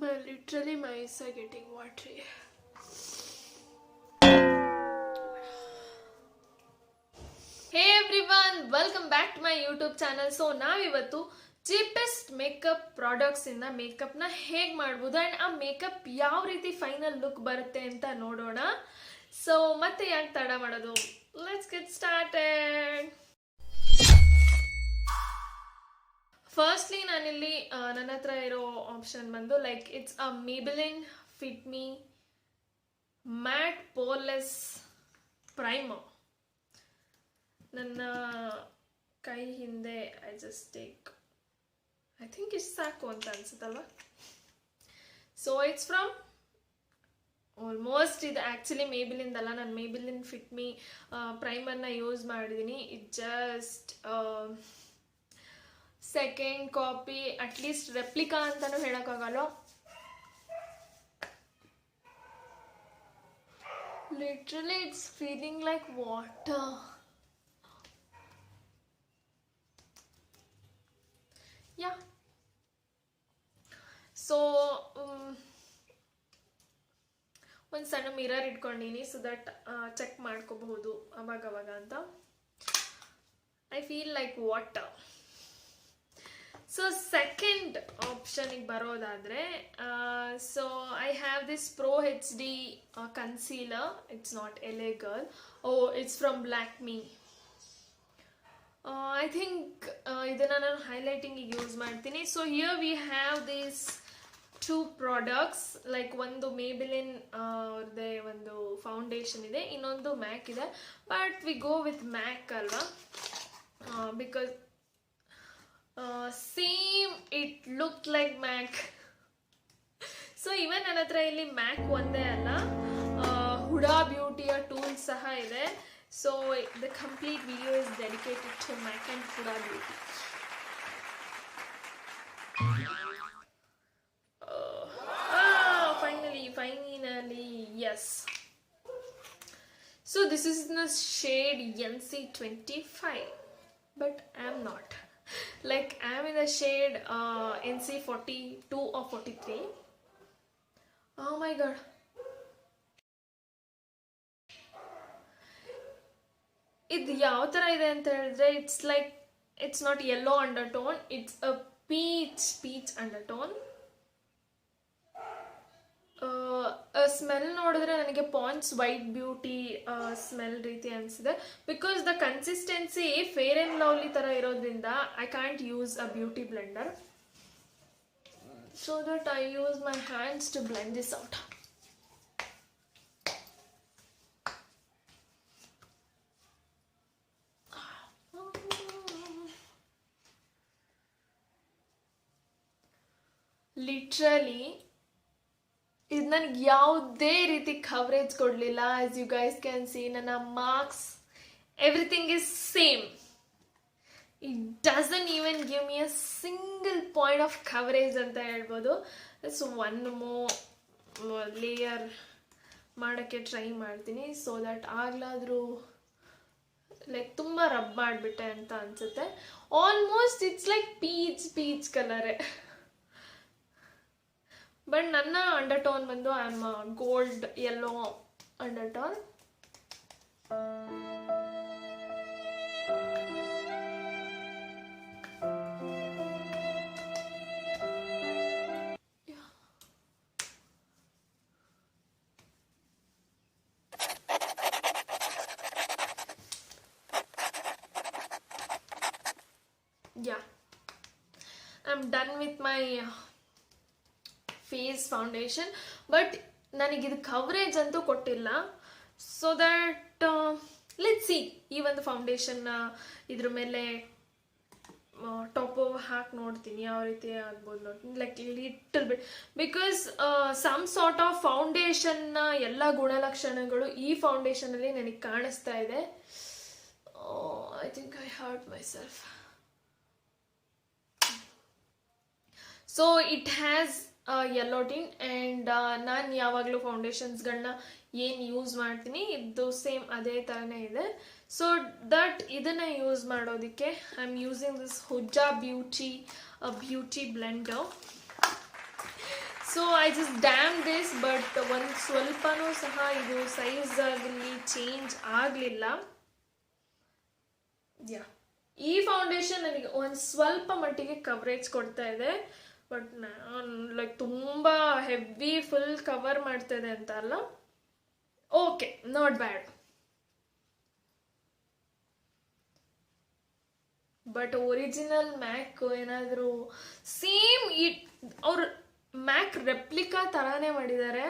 But literally my eyes are getting watery. Hey everyone, welcome back to my YouTube channel. So ನಾವಿವತ್ತು cheapest makeup products ಇಂದ makeup ನ ಹೇಗೆ ಮಾಡಬಹುದು and ಆ makeup ಯಾವ ರೀತಿ ಫೈನಲ್ ಲುಕ್ ಬರುತ್ತೆ ಅಂತ ನೋಡೋಣ. ಸೊ ಮತ್ತೆ ಯಾಕೆ ತಡ ಮಾಡೋದು, ಲೆಟ್ಸ್ ಗೆಟ್ ಸ್ಟಾರ್ಟೆಡ್. ಫಸ್ಟ್ಲಿ ನಾನಿಲ್ಲಿ ನನ್ನ ಹತ್ರ ಇರೋ ಆಪ್ಷನ್ ಬಂದು like it's a Maybelline fit me matte poreless primer. ನನ್ನ ಕೈ ಹಿಂದೆ I just take, I think ಇಷ್ಟು ಸಾಕು ಅಂತ ಅನ್ಸುತ್ತಲ್ವ. ಸೊ ಇಟ್ಸ್ ಫ್ರಮ್ ಆಲ್ಮೋಸ್ಟ್ ಇದು ಆ್ಯಕ್ಚುಲಿ ಮೇಬಿಲಿಂದಲ್ಲ, ನಾನು ಮೇಬಿಲಿನ್ ಫಿಟ್ ಮೀ ಪ್ರೈಮರ್ನ ಯೂಸ್ ಮಾಡಿದ್ದೀನಿ. It just second copy, at least replica ಅಂತಲೂ ಹೇಳೋಕ್ಕಾಗಲ್ಲ. Literally it's feeling like water. Yeah so ಒಂದು ಸಣ್ಣ ಮಿರರ್ ಇಟ್ಕೊಂಡಿನಿ ಸೊ ದಟ್ ಚೆಕ್ ಮಾಡ್ಕೋಬಹುದು ಅವಾಗವಾಗ ಅಂತ. I feel like water. So second ಆಪ್ಷನಿಗೆ ಬರೋದಾದರೆ, so I have this pro H D concealer. It's not Elle girl, it's from Lakme. I think ಇದನ್ನು ನಾನು ಹೈಲೈಟಿಂಗಿಗೆ ಯೂಸ್ ಮಾಡ್ತೀನಿ. So here we have this two products, like ಒಂದು Maybelline ಅವ್ರದ್ದೇ ಒಂದು foundation ಇದೆ, ಇನ್ನೊಂದು ಮ್ಯಾಕ್ ಇದೆ. But we go with MAC ಅಲ್ವಾ, because same it look like MAC. So even ನನ್ನ ಹತ್ರ ಇಲ್ಲಿ ಮ್ಯಾಕ್ ಒಂದೇ ಅಲ್ಲ, ಹುಡಾ ಬ್ಯೂಟಿಯ ಟೂಲ್ಸ್ ಸಹ ಇದೆ. So the complete video is dedicated to MAC and Huda Beauty. Finally, yes. So this is in the shade NC25, but I am not. Like I am in the shade NC42 or 43. Oh my god. ಇದು ಯಾವ ಥರ ಇದೆ ಅಂತ ಹೇಳಿದ್ರೆ, it's like it's not yellow undertone, it's a peach undertone. Smell ನೋಡಿದ್ರೆ ನನಗೆ Pond's white beauty smell ರೀತಿ ಅನಿಸಿದೆ. Because the consistency fair and lovely ಥರ ಇರೋದ್ರಿಂದ I can't use a beauty blender, so that I use my hands to blend this out. Literally ಇದು ನನಗೆ ಯಾವುದೇ ರೀತಿ ಕವರೇಜ್ ಕೊಡಲಿಲ್ಲ. As you guys can see, ನನ್ನ marks everything is same. It doesn't even give me a single point of coverage ಅಂತ ಹೇಳ್ಬೋದು. So one layer ಮಾಡೋಕ್ಕೆ try ಮಾಡ್ತೀನಿ, ಸೊ ದಟ್ ಆಗ್ಲಾದರೂ ಲೈಕ್ ತುಂಬ ರಬ್ ಮಾಡಿಬಿಟ್ಟೆ ಅಂತ ಅನಿಸುತ್ತೆ. ಆಲ್ಮೋಸ್ಟ್ ಇಟ್ಸ್ ಲೈಕ್ ಪೀಚ್ ಕಲರೇ. ಬಟ್ ನನ್ನ ಅಂಡರ್ಟೋನ್ ಬಂದು I am gold yellow undertone. Yeah, I'm done with my face foundation. But ನನಗಿದು ಕವರೇಜ್ ಅಂತೂ ಕೊಟ್ಟಿಲ್ಲ. ಸೊ ದ್ಯಾಟ್ ಲೆಟ್ಸ್ ಸಿ, ಈ ಒಂದು ಫೌಂಡೇಶನ್ನ ಇದ್ರ ಮೇಲೆ ಟಾಪ್ ಹಾಕಿ ನೋಡ್ತೀನಿ ಯಾವ ರೀತಿ ಆಗ್ಬೋದು ನೋಡ್ತೀನಿ, like little bit. Because some sort of ಫೌಂಡೇಶನ್ನ ಎಲ್ಲ ಗುಣಲಕ್ಷಣಗಳು ಈ ಫೌಂಡೇಶನಲ್ಲಿ ನನಗೆ ಕಾಣಿಸ್ತಾ ಇದೆ. I think I hurt myself. So it has yellow tint and ನಾನು ಯಾವಾಗಲೂ ಫೌಂಡೇಶನ್ಸ್ಗಳನ್ನ ಏನು ಯೂಸ್ ಮಾಡ್ತೀನಿ ಇದು ಸೇಮ್ ಅದೇ ಥರನೇ ಇದೆ. ಸೊ ದಟ್ ಇದನ್ನು ಯೂಸ್ ಮಾಡೋದಕ್ಕೆ I am using this HUDA beauty beauty blender. So I just dam this, but ಒಂದು ಸ್ವಲ್ಪನೂ ಸಹ ಇದು ಸೈಜ್ ಆಗಲಿ ಚೇಂಜ್ ಆಗಲಿಲ್ಲ. ಯಾ, ಈ ಫೌಂಡೇಶನ್ ನನಗೆ ಒಂದು ಸ್ವಲ್ಪ ಮಟ್ಟಿಗೆ ಕವರೇಜ್ ಕೊಡ್ತಾ ಇದೆ, ಬಟ್ ನಾನು ಲೈಕ್ ತುಂಬ ಹೆವಿ ಫುಲ್ ಕವರ್ ಮಾಡ್ತಾ ಇದೆ ಅಂತ ಅಲ್ಲ. Okay, not bad. But original MAC ಏನಾದರೂ ಸೇಮ್ ಅವ್ರು ಮ್ಯಾಕ್ ರೆಪ್ಲಿಕಾ ಥರಾನೇ ಮಾಡಿದ್ದಾರೆ,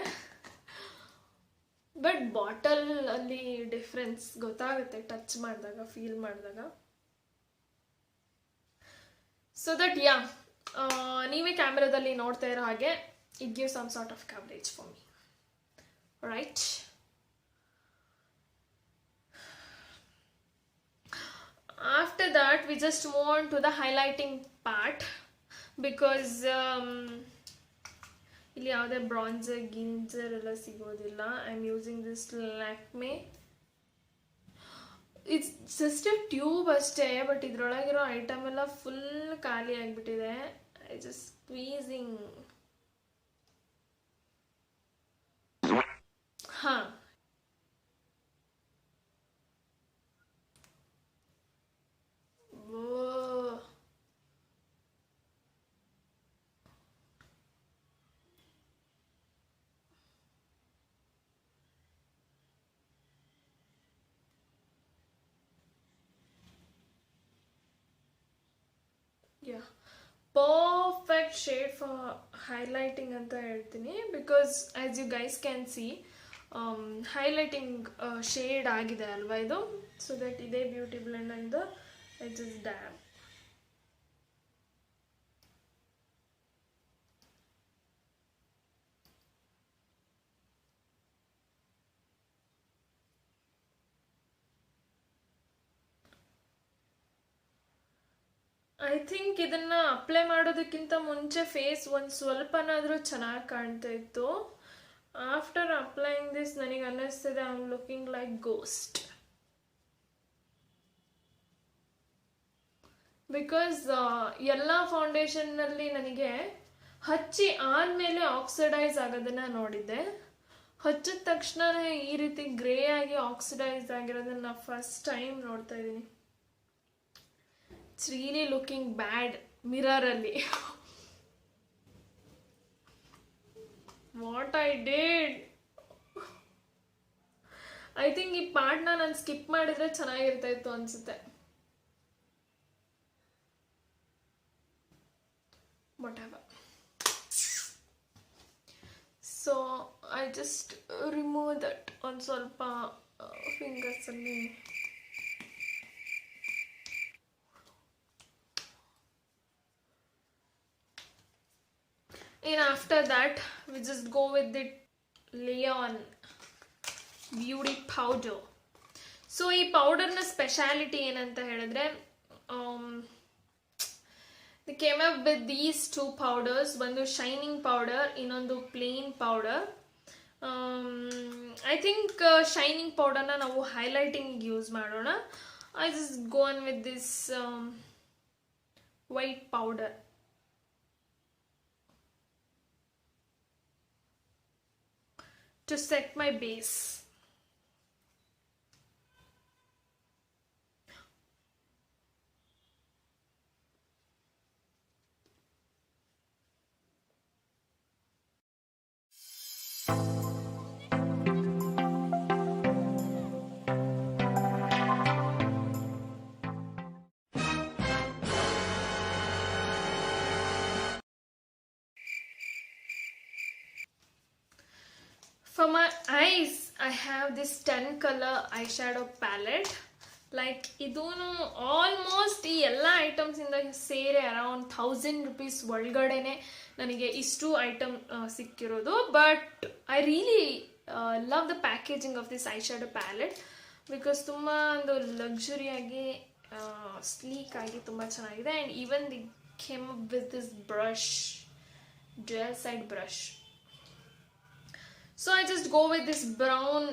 ಬಟ್ ಬಾಟಲ್ ಅಲ್ಲಿ ಡಿಫ್ರೆನ್ಸ್ ಗೊತ್ತಾಗುತ್ತೆ ಟಚ್ ಮಾಡಿದಾಗ, ಫೀಲ್ ಮಾಡಿದಾಗ. ಸೊ ದಟ್ ಯಾ, ನೀವೇ ಕ್ಯಾಮ್ರಾದಲ್ಲಿ ನೋಡ್ತಾ ಇರೋ ಹಾಗೆ it give some sort of coverage for me, right? After that we just move on to the highlighting part, because ಇಲ್ಲಿ ಯಾವುದೇ ಬ್ರಾನ್ಸರ್ ಗಿಂಜರ್ ಎಲ್ಲ ಸಿಗೋದಿಲ್ಲ. I am using this Lakme. It's just a tube ಅಷ್ಟೇ, ಬಟ್ ಇದ್ರೊಳಗಿರೋ ಐಟಮ್ ಎಲ್ಲ ಫುಲ್ ಖಾಲಿ ಆಗಿಬಿಟ್ಟಿದೆ. I just squeezing. ಹಾಂ, yeah, perfect shade for highlighting ಅಂತ ಹೇಳ್ತೀನಿ, because as you guys can see highlighting shade ಆಗಿದೆ ಅಲ್ವಾ ಇದು. ಸೊ ದಟ್ ಇದೇ beauty blend and I just dab. I think ಇದನ್ನ ಅಪ್ಲೈ ಮಾಡೋದಕ್ಕಿಂತ ಮುಂಚೆ ಫೇಸ್ ಒಂದು ಸ್ವಲ್ಪನಾದರೂ ಚೆನ್ನಾಗಿ ಕಾಣ್ತಾ ಇತ್ತು. ಆಫ್ಟರ್ ಅಪ್ಲೈಯಿಂಗ್ ದಿಸ್ ನನಗೆ ಅನ್ನಿಸ್ತಿದೆ I am looking like ghost, because ಎಲ್ಲ ಫೌಂಡೇಶನ್ನಲ್ಲಿ ನನಗೆ ಹಚ್ಚಿ ಆದಮೇಲೆ ಆಕ್ಸಿಡೈಸ್ ಆಗೋದನ್ನ ನೋಡಿದ್ದೆ. ಹಚ್ಚಿದ ತಕ್ಷಣ ಈ ರೀತಿ ಗ್ರೇ ಆಗಿ ಆಕ್ಸಿಡೈಸ್ ಆಗಿರೋದನ್ನ ಫಸ್ಟ್ ಟೈಮ್ ನೋಡ್ತಾ ಇದ್ದೀನಿ. ಇಟ್ಸ್ ರಿಯಲಿ ಲುಕಿಂಗ್ ಬ್ಯಾಡ್ ಮಿರರಲ್ಲಿ. What I did, I think ಈ ಪಾರ್ಟ್ನ ನಾನು ಸ್ಕಿಪ್ ಮಾಡಿದ್ರೆ ಚೆನ್ನಾಗಿರ್ತಾ ಇತ್ತು ಅನ್ಸುತ್ತೆ. whatever. So I just remove that on ಸ್ವಲ್ಪ fingers ಅಲ್ಲಿ. And after that we just go with the Leon beauty powder. So ಈ ಪೌಡರ್ನ ಸ್ಪೆಷಾಲಿಟಿ ಏನಂತ ಹೇಳಿದ್ರೆ, they came up with these two powders, ಒಂದು ಶೈನಿಂಗ್ ಪೌಡರ್, ಇನ್ನೊಂದು plain powder. I think shining ಪೌಡರ್ನ ನಾವು ಹೈಲೈಟಿಂಗ್ ಯೂಸ್ ಮಾಡೋಣ. I just go on with this white powder. To set my base. For my eyes, I have this 10 color eyeshadow palette. Like ಇದೂನು almost ಈ ಎಲ್ಲ items ಇಂದ ಸೇರಿ around 1000 rupees ಒಳಗಡೆನೆ ನನಗೆ ಇಷ್ಟು ಐಟಮ್ ಸಿಕ್ಕಿರೋದು. But I really love the packaging of this eyeshadow palette, because ತುಂಬ ಒಂದು ಲಕ್ಸುರಿಯಾಗಿ ಸ್ಲೀಕ್ ಆಗಿ ತುಂಬ ಚೆನ್ನಾಗಿದೆ. And even the came up with this brush, dual side brush. So I just go with this brown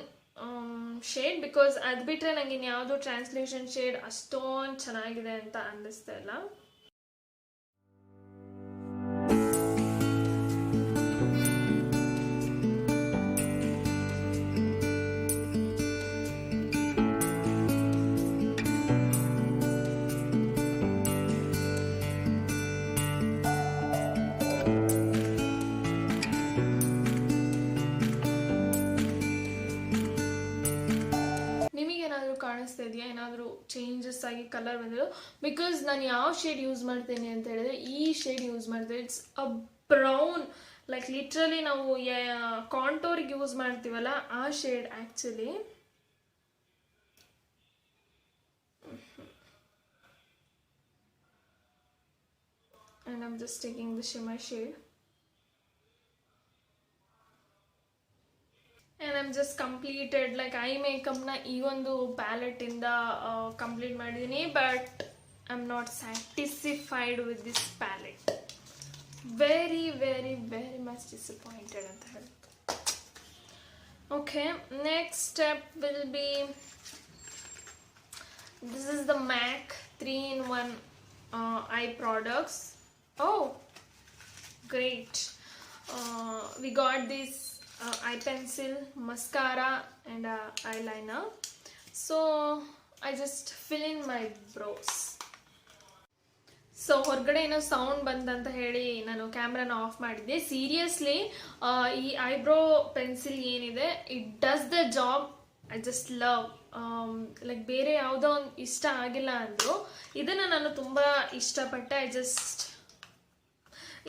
shade, because ಅದು ಬಿಟ್ಟರೆ ನನಗೆ ಇನ್ಯಾವುದೋ ಟ್ರಾನ್ಸ್ಲೇಷನ್ ಶೇಡ್ ಅಷ್ಟೊಂದು ಚೆನ್ನಾಗಿದೆ ಅಂತ ಅನ್ನಿಸ್ತಾ ಇಲ್ಲ. ಕಾಣಿಸ್ತಾ ಇದೆಯಾ ಏನಾದರೂ ಚೇಂಜಸ್ ಆಗಿ ಕಲರ್ ಬಂದಿರೋ? ಬಿಕಾಸ್ ನಾನು ಯಾವ ಶೇಡ್ ಯೂಸ್ ಮಾಡ್ತೇನೆ ಅಂತ ಹೇಳಿದ್ರೆ ಈ ಶೇಡ್ ಯೂಸ್ ಮಾಡ್ತೇನೆ. It's a brown, like literally ನಾವು ಕಾಂಟೋರಿಗೆ ಯೂಸ್ ಮಾಡ್ತೀವಲ್ಲ ಆ shade actually. And I'm just taking the shimmer shade. And I'm just completed, like eye makeup na ee ಒಂದು palette ಇಂದ ಕಂಪ್ಲೀಟ್ ಮಾಡಿದ್ದೀನಿ. But I am not satisfied with this palette. Very very very much disappointed ಅಂತ ಹೇಳ್ತೀನಿ. Okay, next step will be this is the MAC 3-in-1 eye products. Oh, great. We got this eye pencil, mascara and eyeliner. So I just fill in my brows. So ಹೊರಗಡೆ ಏನೋ sound ಬಂದಂತ ಹೇಳಿ ನಾನು ಕ್ಯಾಮ್ರಾನ of ಮಾಡಿದ್ದೆ. Seriously ಈ eyebrow pencil ಏನಿದೆ, it does the job. I just love. Like ಬೇರೆ ಯಾವುದೋ ಒಂದು ಇಷ್ಟ ಆಗಿಲ್ಲ ಅಂದರು, ಇದನ್ನು ನಾನು ತುಂಬ ಇಷ್ಟಪಟ್ಟೆ. ಐ ಜಸ್ಟ್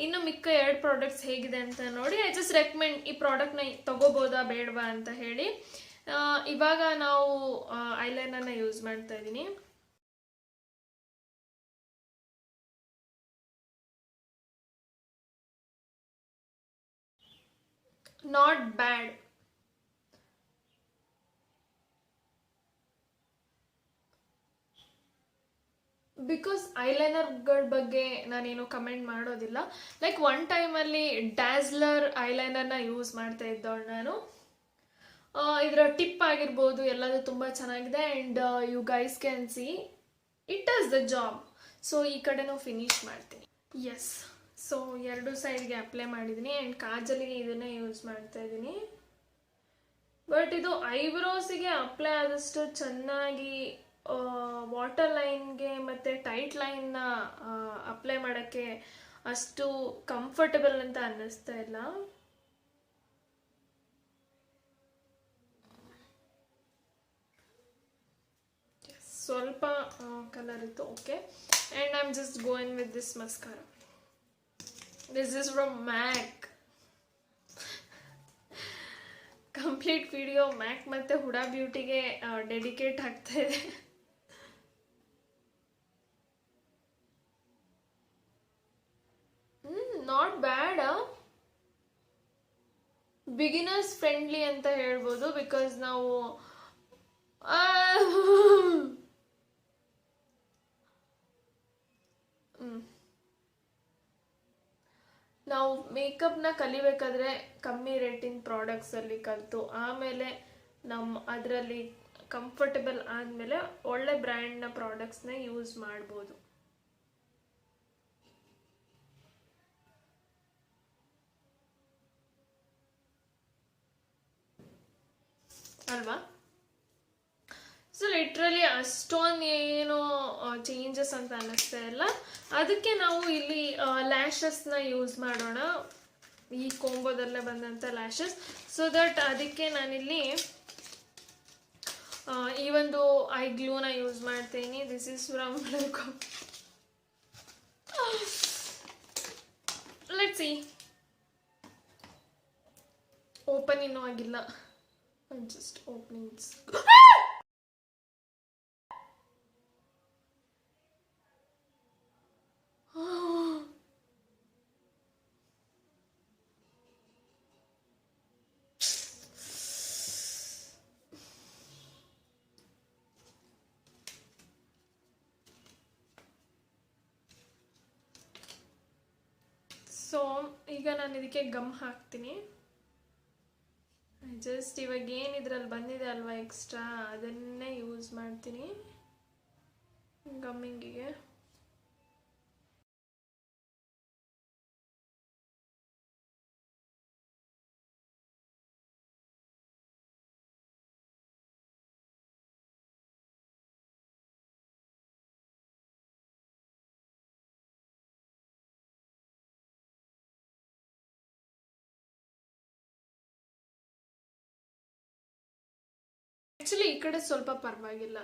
ಇನ್ನು ಮಿಕ್ಕ 2 ಪ್ರಾಡಕ್ಟ್ಸ್ ಹೇಗಿದೆ ಅಂತ ನೋಡಿ ಐ ಜಸ್ಟ್ ರೆಕಮೆಂಡ್ ಈ ಪ್ರಾಡಕ್ಟ್ನ ತಗೋಬೋದಾ ಬೇಡವಾ ಅಂತ ಹೇಳಿ. ಇವಾಗ ನಾವು ಐಲೈನರ್ನ ಯೂಸ್ ಮಾಡ್ತಾ ಇದ್ದೀನಿ. Not bad. ಬಿಕಾಸ್ ಐಲೈನರ್ಗಳ ಬಗ್ಗೆ ನಾನೇನು ಕಮೆಂಟ್ ಮಾಡೋದಿಲ್ಲ. ಲೈಕ್ ಒನ್ ಟೈಮಲ್ಲಿ ಡ್ಯಾಸ್ಲರ್ ಐಲೈನರ್ನ ಯೂಸ್ ಮಾಡ್ತಾ ಇದ್ದವಳು ನಾನು. ಇದರ ಟಿಪ್ ಆಗಿರ್ಬೋದು ಎಲ್ಲದೂ ತುಂಬ ಚೆನ್ನಾಗಿದೆ. And you guys can see it does the job. So ಈ ಕಡೆನೂ ಫಿನಿಶ್ ಮಾಡ್ತೀನಿ. ಎಸ್, ಸೊ 2 ಸೈಡ್ಗೆ ಅಪ್ಲೈ ಮಾಡಿದ್ದೀನಿ. ಆ್ಯಂಡ್ ಕಾಜಲಿಗೆ ಇದನ್ನೇ ಯೂಸ್ ಮಾಡ್ತಾ ಇದ್ದೀನಿ. ಬಟ್ ಇದು ಐಬ್ರೋಸಿಗೆ ಅಪ್ಲೈ ಆದಷ್ಟು ಚೆನ್ನಾಗಿ ವಾಟರ್ ಲೈನ್ಗೆ ಮತ್ತು ಟೈಟ್ ಲೈನ್ನ ಅಪ್ಲೈ ಮಾಡೋಕ್ಕೆ ಅಷ್ಟು ಕಂಫರ್ಟಬಲ್ ಅಂತ ಅನ್ನಿಸ್ತಾ ಇಲ್ಲ. ಸ್ವಲ್ಪ ಕಲರ್ ಇತ್ತು. Okay, and I am just going with this mascara. This is from MAC. Complete video MAC ಮತ್ತು ಹುಡಾ ಬ್ಯೂಟಿಗೆ ಡೆಡಿಕೇಟ್ ಆಗ್ತಾ ಇದೆ. Not bad. ಬಿಗಿನರ್ಸ್ ಫ್ರೆಂಡ್ಲಿ ಅಂತ ಹೇಳ್ಬೋದು. ಬಿಕಾಸ್ ನಾವು ನಾವು ಮೇಕಪ್ನ ಕಲಿಬೇಕಾದ್ರೆ ಕಮ್ಮಿ ರೇಟಿನ ಪ್ರಾಡಕ್ಟ್ಸಲ್ಲಿ ಕಲಿತು ಆಮೇಲೆ ಅದರಲ್ಲಿ ಕಂಫರ್ಟಬಲ್ ಆದಮೇಲೆ ಒಳ್ಳೆ ಬ್ರ್ಯಾಂಡ್ನ ಪ್ರಾಡಕ್ಟ್ಸ್ನ ಯೂಸ್ ಮಾಡ್ಬೋದು ಅಲ್ವಾ. ಸೊ ಲಿಟ್ರಲಿ ಅಷ್ಟೊಂದು ಏನೋ ಚೇಂಜಸ್ ಅಂತ ಅನ್ನಿಸ್ತಾ ಇಲ್ಲ. ಅದಕ್ಕೆ ನಾವು ಇಲ್ಲಿ ಲ್ಯಾಶಸ್ನ ಯೂಸ್ ಮಾಡೋಣ, ಈ ಕೊಂಬೋದಲ್ಲೇ ಬಂದಂಥ ಲ್ಯಾಶಸ್. ಸೊ ದಟ್ ಅದಕ್ಕೆ ನಾನಿಲ್ಲಿ ಈ ಒಂದು ಐ ಗ್ಲೂನ ಯೂಸ್ ಮಾಡ್ತೀನಿ. This is from let's see. Open ಇನ್ನೂ ಆಗಿಲ್ಲ. I'm just opening this. So ಈಗ ನಾನು ಇದಕ್ಕೆ ಗಮ್ ಹಾಕ್ತೀನಿ. ಜಸ್ಟ್ ಇವಾಗ ಏನು ಇದರಲ್ಲಿ ಬಂದಿದೆ ಅಲ್ವಾ ಎಕ್ಸ್ಟ್ರಾ, ಅದನ್ನೇ ಯೂಸ್ ಮಾಡ್ತೀನಿ ಗಮ್ಮಿಂಗಿಗೆ. ಆ್ಯಕ್ಚುಲಿ ಈ ಕಡೆ ಸ್ವಲ್ಪ ಪರವಾಗಿಲ್ಲ,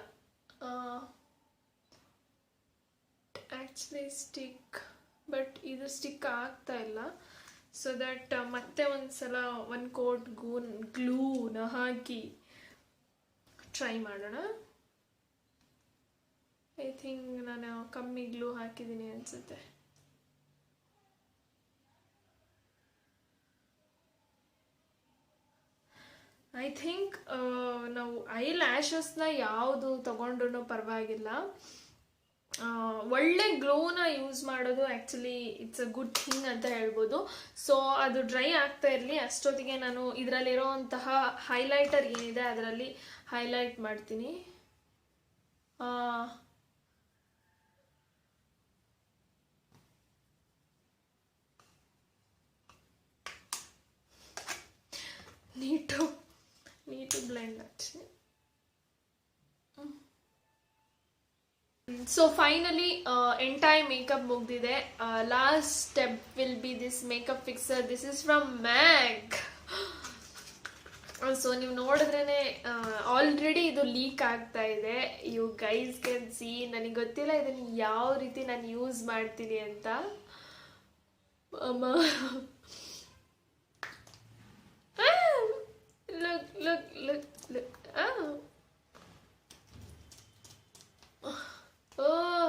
ಆ್ಯಕ್ಚುಲಿ ಸ್ಟಿಕ್, ಬಟ್ ಇದು ಸ್ಟಿಕ್ ಆಗ್ತಾ ಇಲ್ಲ. ಸೊ ದಟ್ ಮತ್ತೆ ಒಂದ್ಸಲ ಒಂದು ಕೋಟ್ ಗ್ಲೂನ ಹಾಕಿ ಟ್ರೈ ಮಾಡೋಣ. ಐ ಥಿಂಕ್ ನಾನು ಕಮ್ಮಿ ಗ್ಲೂ ಹಾಕಿದ್ದೀನಿ ಅನಿಸುತ್ತೆ. ಐ ಥಿಂಕ್ ನಾವು ಐ ಲ್ಯಾಶಸ್ನ ಯಾವುದು ತಗೊಂಡ್ರೂ ಪರವಾಗಿಲ್ಲ, ಒಳ್ಳೆ ಗ್ಲೋನ ಯೂಸ್ ಮಾಡೋದು actually it's a good thing ಅಂತ ಹೇಳ್ಬೋದು. ಸೊ ಅದು ಡ್ರೈ ಆಗ್ತಾ ಇರಲಿ, ಅಷ್ಟೊತ್ತಿಗೆ ನಾನು ಇದರಲ್ಲಿರೋಂತಹ ಹೈಲೈಟರ್ ಏನಿದೆ ಅದರಲ್ಲಿ ಹೈಲೈಟ್ ಮಾಡ್ತೀನಿ. need to blend actually. So finally entire makeup ಮುಗ್ದಿದೆ. Last step will be this makeup fixer. This is from MAC. So ನೀವು ನೋಡಿದ್ರೇ ಆಲ್ರೆಡಿ ಇದು ಲೀಕ್ ಆಗ್ತಾ ಇದೆ. You guys can see. ನನಗೆ ಗೊತ್ತಿಲ್ಲ ಇದನ್ನು ಯಾವ ರೀತಿ ನಾನು ಯೂಸ್ ಮಾಡ್ತೀನಿ ಅಂತ. look. Oh,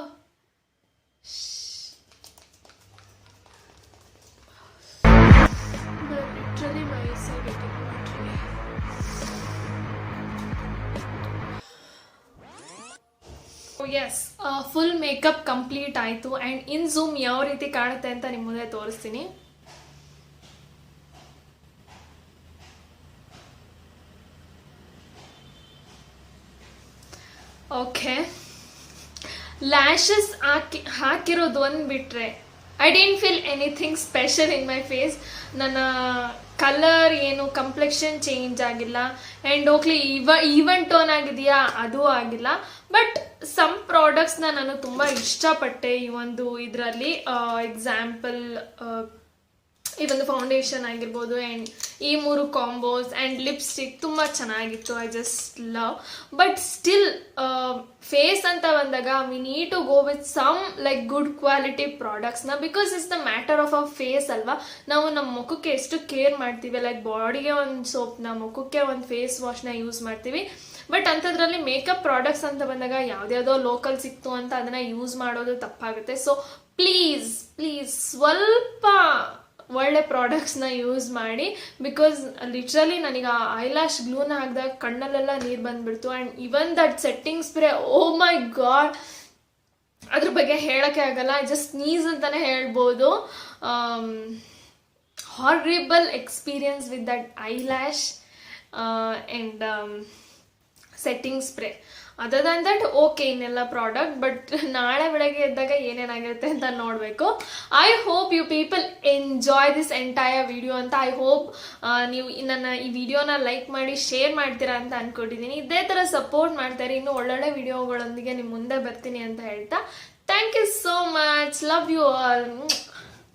but literally my eyes are getting watery. Oh yes, full makeup complete ಆಯಿತು. ಆ್ಯಂಡ್ ಇನ್ ಝೂಮ್ ಯಾವ ರೀತಿ ಕಾಣುತ್ತೆ ಅಂತ ನಿಮ್ಮ ಮುಂದೆ ತೋರಿಸ್ತೀನಿ. ಓಕೆ, ಲ್ಯಾಶಸ್ ಹಾಕಿರೋದು ಒಂದು ಬಿಟ್ಟರೆ I didn't feel anything special in my face. ನನ್ನ ಕಲರ್ ಏನು ಕಂಪ್ಲೆಕ್ಷನ್ ಚೇಂಜ್ ಆಗಿಲ್ಲ. ಆ್ಯಂಡ್ ಓಕ್ಲಿ ಈವನ್ ಟೋನ್ ಆಗಿದೆಯಾ, ಅದು ಆಗಿಲ್ಲ. ಬಟ್ ಸಮ್ ಪ್ರಾಡಕ್ಟ್ಸ್ನ ನಾನು ತುಂಬ ಇಷ್ಟಪಟ್ಟೆ ಈ ಒಂದು ಇದರಲ್ಲಿ. ಎಕ್ಸಾಂಪಲ್ ಈ ಒಂದು ಫೌಂಡೇಶನ್ ಆಗಿರ್ಬೋದು, ಆ್ಯಂಡ್ ಈ 3 ಕಾಂಬೋಸ್ ಆ್ಯಂಡ್ ಲಿಪ್ಸ್ಟಿಕ್ ತುಂಬ ಚೆನ್ನಾಗಿತ್ತು. I just love. But still face ಅಂತ ಬಂದಾಗ we need to go with some like good quality ಪ್ರಾಡಕ್ಟ್ಸ್ನ, because it's the matter of a face ಅಲ್ವಾ. ನಾವು ನಮ್ಮ ಮುಖಕ್ಕೆ ಎಷ್ಟು ಕೇರ್ ಮಾಡ್ತೀವಿ, ಲೈಕ್ ಬಾಡಿಗೆ ಒಂದು ಸೋಪ್ನ, ಮುಖಕ್ಕೆ ಒಂದು ಫೇಸ್ ವಾಶ್ನ ಯೂಸ್ ಮಾಡ್ತೀವಿ. ಬಟ್ ಅಂಥದ್ರಲ್ಲಿ ಮೇಕಪ್ ಪ್ರಾಡಕ್ಟ್ಸ್ ಅಂತ ಬಂದಾಗ ಯಾವುದ್ಯಾವುದೋ ಲೋಕಲ್ ಸಿಕ್ತು ಅಂತ ಅದನ್ನು ಯೂಸ್ ಮಾಡೋದು ತಪ್ಪಾಗುತ್ತೆ. ಸೊ ಪ್ಲೀಸ್ ಸ್ವಲ್ಪ ಒಳ್ಳೆ ಪ್ರಾಡಕ್ಟ್ಸ್ನ ಯೂಸ್ ಮಾಡಿ. ಬಿಕಾಸ್ ಲಿಟ್ರಲಿ ನನಗೆ ಆ ಐಲ್ಯಾಶ್ ಗ್ಲೂನ ಹಾಕಿದಾಗ ಕಣ್ಣಲ್ಲೆಲ್ಲ ನೀರು ಬಂದುಬಿಡ್ತು. And even that setting spray, oh my God, ಅದ್ರ ಬಗ್ಗೆ ಹೇಳೋಕ್ಕೆ ಆಗಲ್ಲ. ಜಸ್ಟ್ ಸ್ನೀಸ್ ಅಂತಲೇ ಹೇಳ್ಬೋದು. Horrible experience with that eyelash and setting spray. Other than that okay ಇನ್ನೆಲ್ಲ ಪ್ರಾಡಕ್ಟ್. ಬಟ್ ನಾಳೆ ಬೆಳಗ್ಗೆ ಎದ್ದಾಗ ಏನೇನಾಗಿರುತ್ತೆ ಅಂತ ನೋಡಬೇಕು. I hope you people enjoy this entire video ಅಂತ. ಐ ಹೋಪ್ ನೀವು ನನ್ನ ಈ ವಿಡಿಯೋನ ಲೈಕ್ ಮಾಡಿ ಶೇರ್ ಮಾಡ್ತೀರಾ ಅಂತ ಅಂದ್ಕೊಂಡಿದ್ದೀನಿ. ಇದೇ ಥರ ಸಪೋರ್ಟ್ ಮಾಡ್ತಾರೆ. ಇನ್ನೂ ಒಳ್ಳೊಳ್ಳೆ ವಿಡಿಯೋಗಳೊಂದಿಗೆ ನಿಮ್ಮ ಮುಂದೆ ಬರ್ತೀನಿ ಅಂತ ಹೇಳ್ತಾ, thank you so much. Love you all.